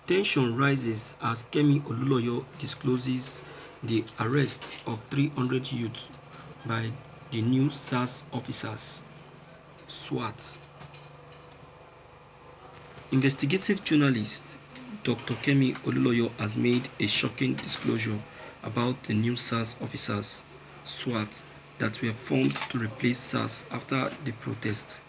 Tension rises as Kemi Olunloyo discloses the arrest of 300 youths by the new SARS officers, SWAT. Investigative journalist Dr. Kemi Olunloyo has made a shocking disclosure about the new SARS officers, SWAT, that were formed to replace SARS after the protest.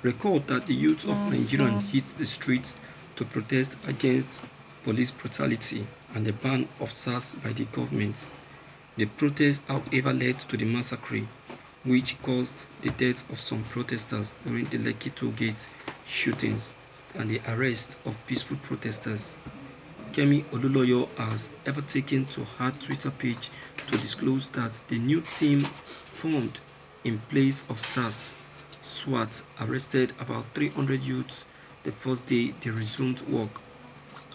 Recall that the youth of Nigeria hit the streets to protest against police brutality and the ban of SARS by the government. The protest, however, led to the massacre, which caused the death of some protesters during the Lekki Toll Gate shootings and the arrest of peaceful protesters. Kemi Olunloyo has ever taken to her Twitter page to disclose that the new team formed in place of SARS SWAT arrested about 300 youths the first day they resumed work.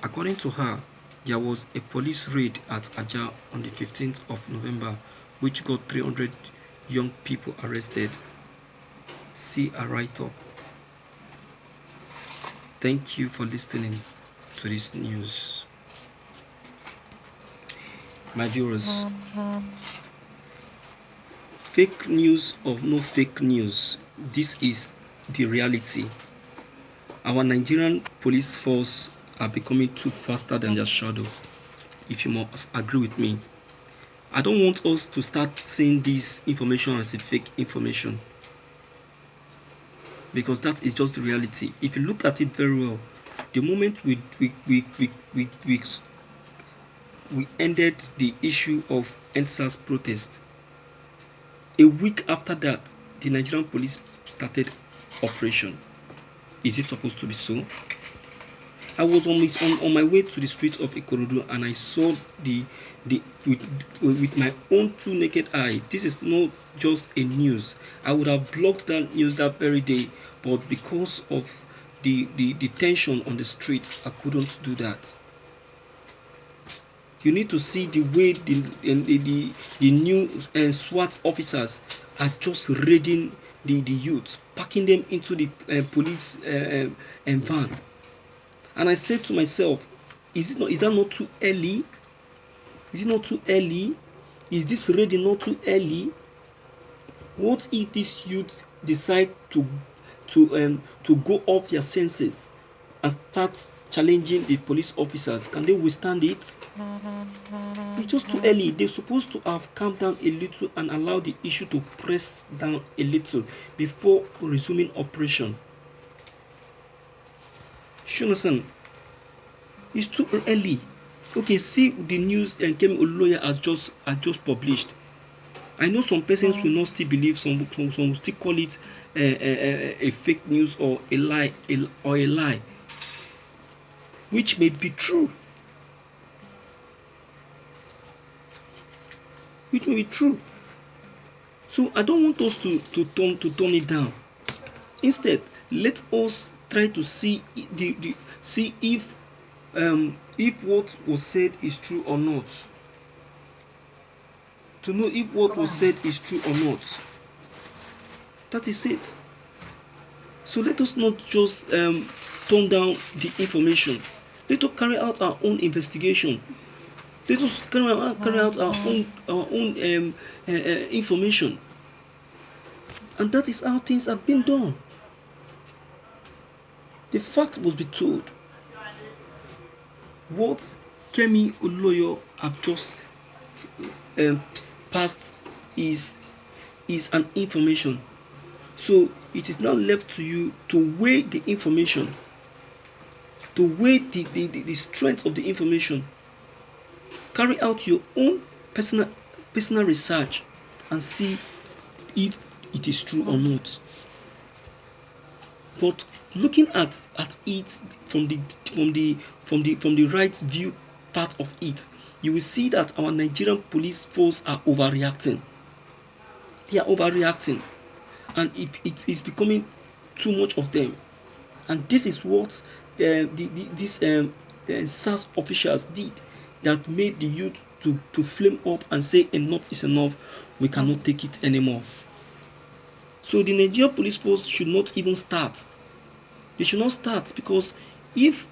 According to her, there was a police raid at Ajah on the 15th of November which got 300 young people arrested. See a write-up. Thank you for listening to this news. My viewers, fake news or no fake news, this is the reality. Our Nigerian police force are becoming too faster than their shadow, if you must agree with me. I don't want us to start seeing this information as a fake information, because that is just the reality. If you look at it very well, the moment we ended the issue of EndSARS protest, a week after that, the Nigerian police started operation. Is it supposed to be so? I was on my way to the streets of Ikorodu and I saw with my own two naked eye. This is not just a news. I would have blocked that news that very day, but because of the tension on the street, I couldn't do that. You need to see the way the new SWAT officers are just raiding the youth, packing them into the police van. And I said to myself, is that not too early? Is it not too early? Is this raiding not too early? What if these youths decide to go off their senses and start challenging the police officers? Can they withstand it? It's just too early. They're supposed to have calmed down a little and allow the issue to press down a little before resuming operation. Shunison, it's too early. Okay, see the news and Kemi Olunloyo has just published. I know some persons will not still believe, some will still call it a fake news or a lie, which may be true. Which may be true. So I don't want us to turn it down. Instead, let us try to see if what was said is true or not. To know if what was said is true or not. That is it. So let us not just turn down the information. Let us carry out our own investigation. Let us carry out our own information. And that is how things have been done. The fact must be told. What Kemi Olunloyo have just passed is an information. So it is now left to you to weigh the information, to weigh the strength of the information. Carry out your own personal research and see if it is true or not. But looking at it from the right view part of it, you will see that our Nigerian police force are overreacting. They are overreacting, and it is becoming too much of them. And this is what these SARS officials did, that made the youth to flame up and say enough is enough, we cannot take it anymore. So the Nigerian police force should not even start. They should not start, because if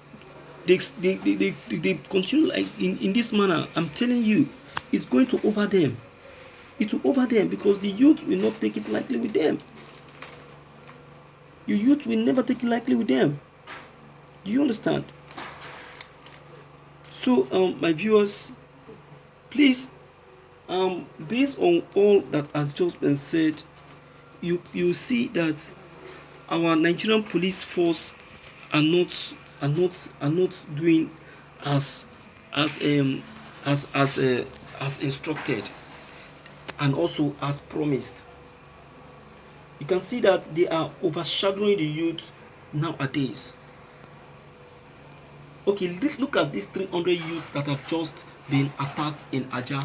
they continue like in this manner, I'm telling you, it's going to over them. It will over them because the youth will not take it lightly with them. Your youth will never take it lightly with them. Do you understand? So, my viewers, please, based on all that has just been said, you see that our Nigerian police force are not doing as as um as instructed and also as promised. You can see that they are overshadowing the youth nowadays. Okay, look at these 300 youths that have just been attacked in Aja.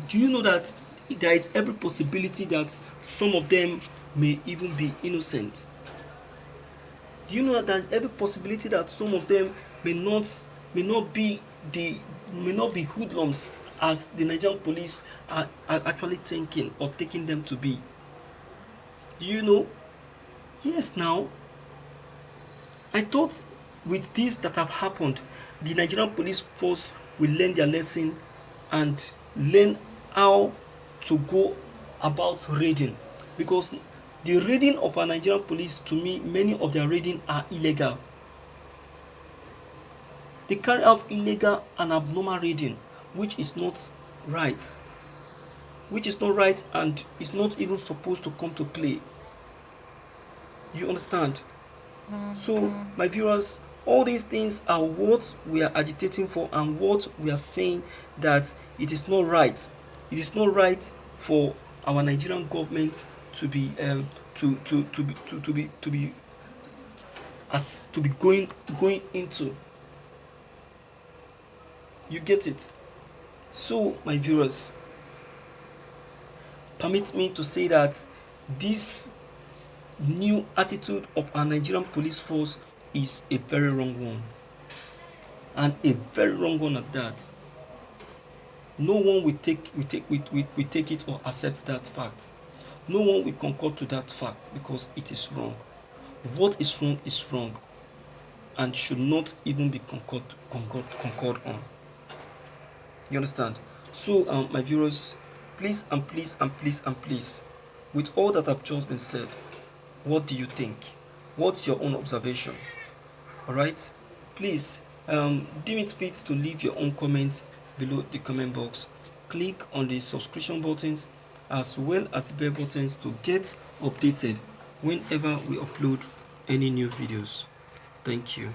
Do you know that there is every possibility that some of them may even be innocent? Do you know that there is every possibility that some of them may not may not be the may not be hoodlums as the Nigerian police are actually thinking or taking them to be? Do you know? Yes, now I thought with this that have happened, the Nigerian police force will learn their lesson and learn how to go about raiding, because the raiding of our Nigerian police, to me, many of their raiding are illegal. They carry out illegal and abnormal raiding, which is not right, and is not even supposed to come to play. You understand? So, my viewers, all these things are what we are agitating for and what we are saying that it is not right. It is not right for our Nigerian government to be going into. You get it? So, my viewers, permit me to say that this new attitude of our Nigerian police force is a very wrong one, and a very wrong one at that. No one will take it or accept that fact. No one will concord to that fact because it is wrong. What is wrong and should not even be concord on. You understand? So, my viewers, please and please and please and please, with all that have just been said, what do you think? What's your own observation? Alright? Please, deem it fit to leave your own comments below the comment box. Click on the subscription buttons as well as the bell buttons to get updated whenever we upload any new videos. Thank you.